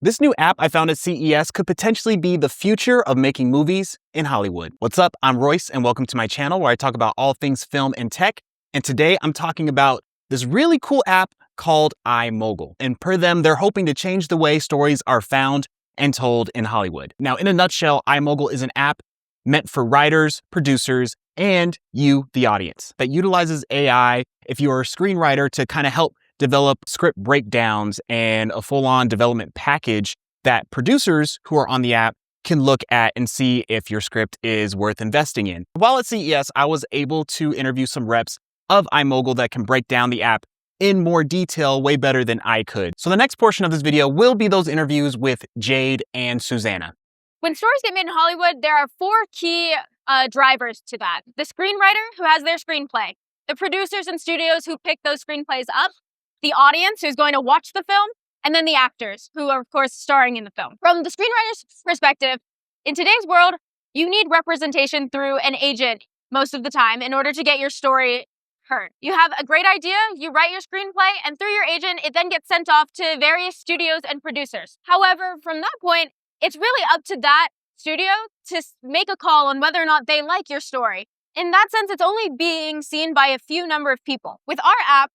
This new app I found at CES could potentially be the future of making movies in Hollywood. What's up? I'm Royce, and welcome to my channel where I talk about all things film and tech. And today I'm talking about this really cool app called iMogul. And per them, they're hoping to change the way stories are found and told in Hollywood. Now, in a nutshell, iMogul is an app meant for writers, producers, and you, the audience, that utilizes AI if you're a screenwriter to kind of help develop script breakdowns and a full-on development package that producers who are on the app can look at and see if your script is worth investing in. While at CES, I was able to interview some reps of iMogul that can break down the app in more detail, way better than I could. So the next portion of this video will be those interviews with Jade and Susanna. When stories get made in Hollywood, there are four key drivers to that. The screenwriter who has their screenplay, the producers and studios who pick those screenplays up, the audience who's going to watch the film, and then the actors who are, of course, starring in the film. From the screenwriter's perspective, in today's world, you need representation through an agent most of the time in order to get your story heard. You have a great idea, you write your screenplay, and through your agent, it then gets sent off to various studios and producers. However, from that point, it's really up to that studio to make a call on whether or not they like your story. In that sense, it's only being seen by a few number of people. With our app,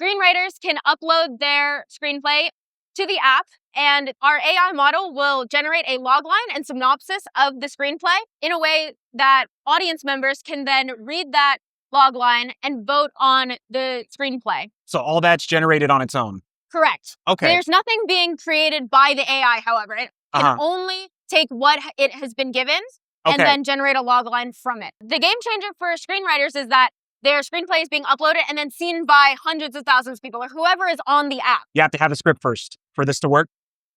screenwriters can upload their screenplay to the app, and our AI model will generate a logline and synopsis of the screenplay in a way that audience members can then read that logline and vote on the screenplay. So all that's generated on its own? Correct. Okay. There's nothing being created by the AI, however. It can only take what it has been given and then generate a logline from it. The game changer for screenwriters is that their screenplay is being uploaded and then seen by hundreds of thousands of people or whoever is on the app. You have to have a script first for this to work?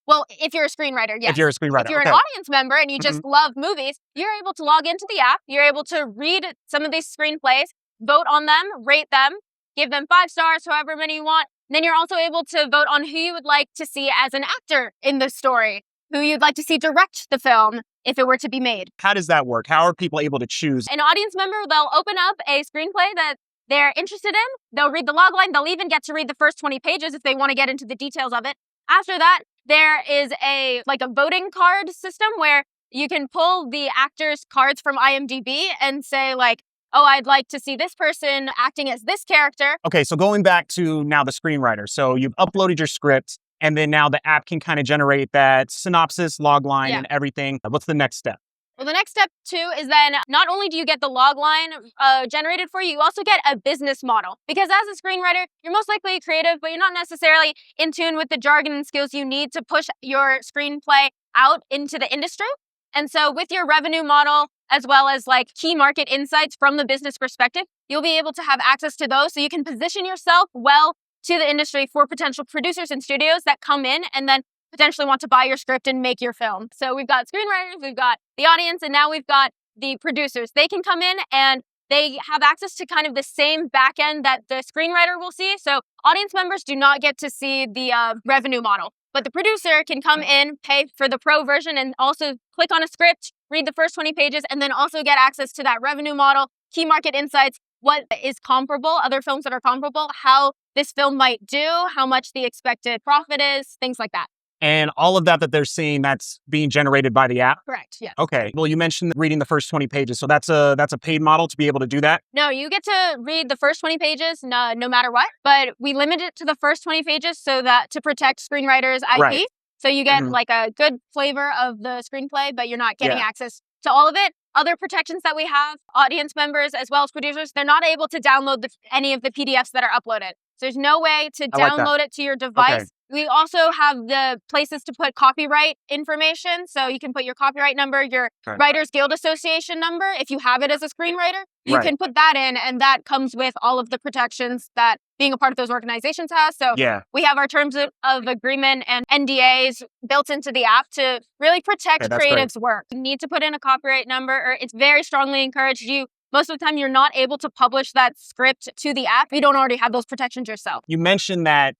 Well, if you're a screenwriter, yes. If you're a screenwriter, If you're an audience member and you just love movies, you're able to log into the app. You're able to read some of these screenplays, vote on them, rate them, give them 5 stars, however many you want. And then you're also able to vote on who you would like to see as an actor in the story, who you'd like to see direct the film if it were to be made. How does that work? How are people able to choose? An audience member, they'll open up a screenplay that they're interested in. They'll read the logline. They'll even get to read the first 20 pages if they want to get into the details of it. After that, there is a voting card system where you can pull the actors' cards from IMDb and say oh, I'd like to see this person acting as this character. Okay, so going back to now the screenwriter. So you've uploaded your script, and then now the app can kind of generate that synopsis, logline, and everything. What's the next step? Well, the next step, too, is then not only do you get the logline generated for you, you also get a business model. Because as a screenwriter, you're most likely creative, but you're not necessarily in tune with the jargon and skills you need to push your screenplay out into the industry. And so with your revenue model, as well as key market insights from the business perspective, you'll be able to have access to those so you can position yourself well to the industry for potential producers and studios that come in and then potentially want to buy your script and make your film. So we've got screenwriters, we've got the audience, and now we've got the producers. They can come in and they have access to kind of the same back end that the screenwriter will see. So audience members do not get to see the revenue model, but the producer can come in, pay for the pro version, and also click on a script, read the first 20 pages, and then also get access to that revenue model, key market insights, what is comparable, other films that are comparable, how this film might do, how much the expected profit is, things like that. And all of that they're seeing, that's being generated by the app? Correct, yes. Okay. Well, you mentioned reading the first 20 pages. So that's a paid model to be able to do that? No, you get to read the first 20 pages no matter what. But we limit it to the first 20 pages so that to protect screenwriters' IP. Right. So you get a good flavor of the screenplay, but you're not getting access to all of it. Other protections that we have, audience members as well as producers, they're not able to download any of the PDFs that are uploaded. So there's no way to download it to your device. Okay. We also have the places to put copyright information. So you can put your copyright number, your Writers Guild Association number. If you have it as a screenwriter, you can put that in, and that comes with all of the protections that being a part of those organizations has. So we have our terms of agreement and NDAs built into the app to really protect creatives' work. You need to put in a copyright number, or it's very strongly encouraged. Most of the time, you're not able to publish that script to the app if you don't already have those protections yourself. You mentioned that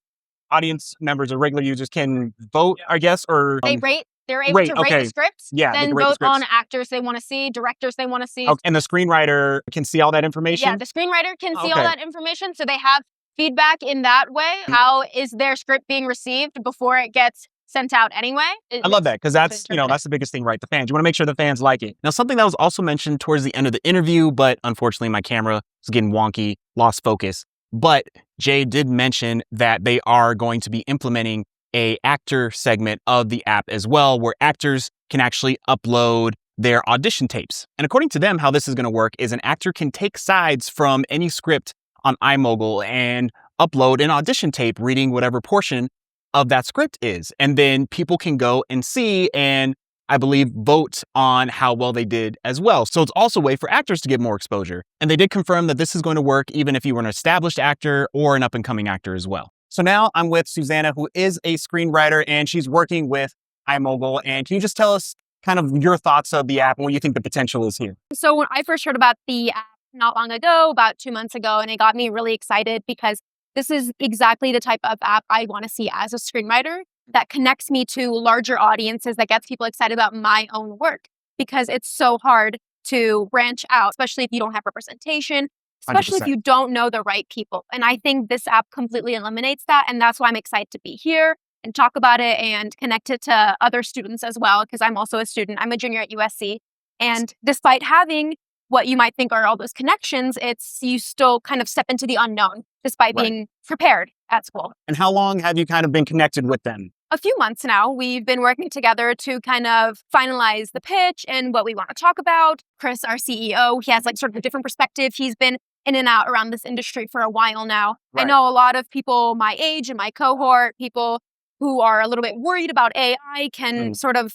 audience members or regular users can vote, I guess, or they rate. They're able to rate the scripts, then vote on actors they want to see, directors they want to see. And the screenwriter can see all that information? Yeah, the screenwriter can see all that information, so they have feedback in that way. How is their script being received before it gets sent out anyway. I love that because that's the biggest thing, right? The fans. You want to make sure the fans like it. Now, something that was also mentioned towards the end of the interview, but unfortunately my camera was getting wonky, lost focus. But Jade did mention that they are going to be implementing a actor segment of the app as well, where actors can actually upload their audition tapes. And according to them, how this is going to work is an actor can take sides from any script on iMogul and upload an audition tape reading whatever portion of that script is. And then people can go and see and I believe vote on how well they did as well. So it's also a way for actors to get more exposure. And they did confirm that this is going to work even if you were an established actor or an up-and-coming actor as well. So now I'm with Susanna, who is a screenwriter, and she's working with iMogul. And can you just tell us kind of your thoughts of the app and what you think the potential is here? So when I first heard about the app not long ago, about 2 months ago, and it got me really excited because this is exactly the type of app I want to see as a screenwriter that connects me to larger audiences, that gets people excited about my own work, because it's so hard to branch out, especially if you don't have representation, especially 100%. if you don't know the right people. And I think this app completely eliminates that. And that's why I'm excited to be here and talk about it and connect it to other students as well, because I'm also a student. I'm a junior at USC. And despite having what you might think are all those connections, you still kind of step into the unknown despite being prepared at school. And how long have you kind of been connected with them? A few months now. We've been working together to kind of finalize the pitch and what we want to talk about. Chris, our CEO, he has like sort of a different perspective. He's been in and out around this industry for a while now. I know a lot of people my age and my cohort, people who are a little bit worried about AI, can sort of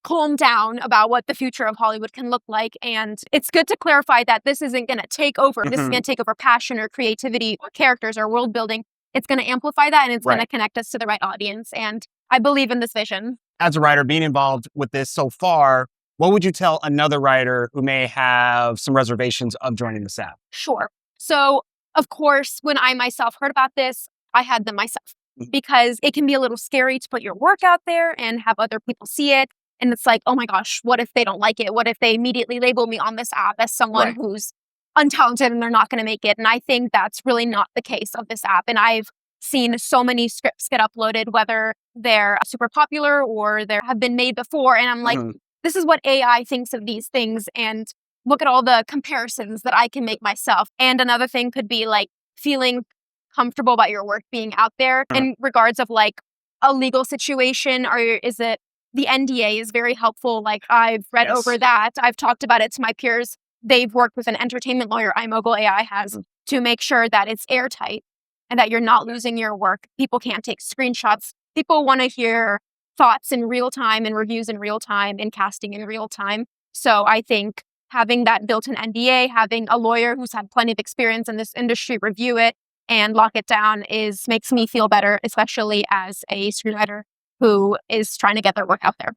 calm down about what the future of Hollywood can look like. And it's good to clarify that this isn't going to take over. This is going to take over passion or creativity or characters or world building. It's going to amplify that, and it's going to connect us to the right audience. And I believe in this vision. As a writer, being involved with this so far, what would you tell another writer who may have some reservations of joining this app? Sure. So, of course, when I myself heard about this, I had them myself, because it can be a little scary to put your work out there and have other people see it. And it's like, oh my gosh, what if they don't like it? What if they immediately label me on this app as someone who's untalented and they're not going to make it? And I think that's really not the case of this app. And I've seen so many scripts get uploaded, whether they're super popular or they have been made before. And I'm like, this is what AI thinks of these things. And look at all the comparisons that I can make myself. And another thing could be like feeling comfortable about your work being out there in regards of like a legal situation, or is it the NDA is very helpful. Like I've read over that. I've talked about it to my peers. They've worked with an entertainment lawyer, iMogul AI has, to make sure that it's airtight and that you're not losing your work. People can't take screenshots. People want to hear thoughts in real time and reviews in real time and casting in real time. So I think having that built-in NDA, having a lawyer who's had plenty of experience in this industry review it and lock it down makes me feel better, especially as a screenwriter who is trying to get their work out there.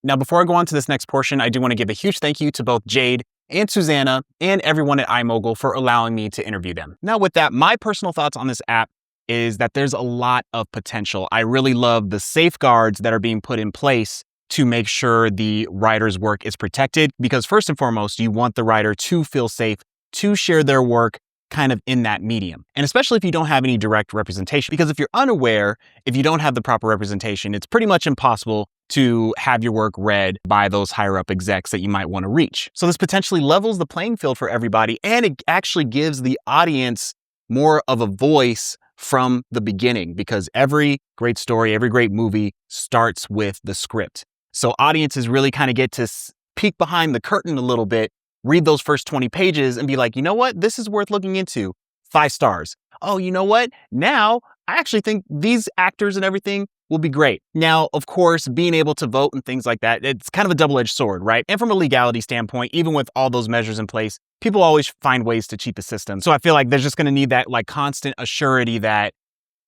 Now, before I go on to this next portion, I do want to give a huge thank you to both Jade and Susanna and everyone at iMogul for allowing me to interview them. Now, with that, my personal thoughts on this app is that there's a lot of potential. I really love the safeguards that are being put in place to make sure the writer's work is protected, because first and foremost, you want the writer to feel safe to share their work kind of in that medium. And especially if you don't have any direct representation, because if you're unaware, if you don't have the proper representation, it's pretty much impossible to have your work read by those higher up execs that you might want to reach. So this potentially levels the playing field for everybody, and it actually gives the audience more of a voice from the beginning, because every great story, every great movie starts with the script. So audiences really kind of get to peek behind the curtain a little bit, read those first 20 pages and be like, you know what? This is worth looking into. 5 stars. Oh, you know what? Now, I actually think these actors and everything will be great. Now, of course, being able to vote and things like that, it's kind of a double-edged sword, right? And from a legality standpoint, even with all those measures in place, people always find ways to cheat the system. So I feel like there's just going to need that like constant assurity that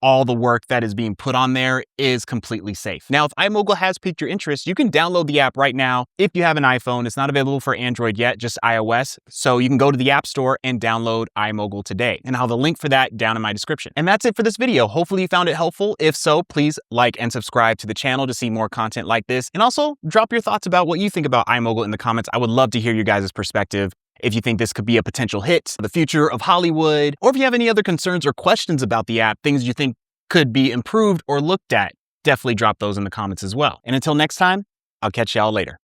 all the work that is being put on there is completely safe. Now, if iMogul has piqued your interest, you can download the app right now. If you have an iPhone, it's not available for Android yet, just iOS. So you can go to the App Store and download iMogul today. And I'll have the link for that down in my description. And that's it for this video. Hopefully you found it helpful. If so, please like and subscribe to the channel to see more content like this. And also drop your thoughts about what you think about iMogul in the comments. I would love to hear your guys' perspective. If you think this could be a potential hit, the future of Hollywood, or if you have any other concerns or questions about the app, things you think could be improved or looked at, definitely drop those in the comments as well. And until next time, I'll catch y'all later.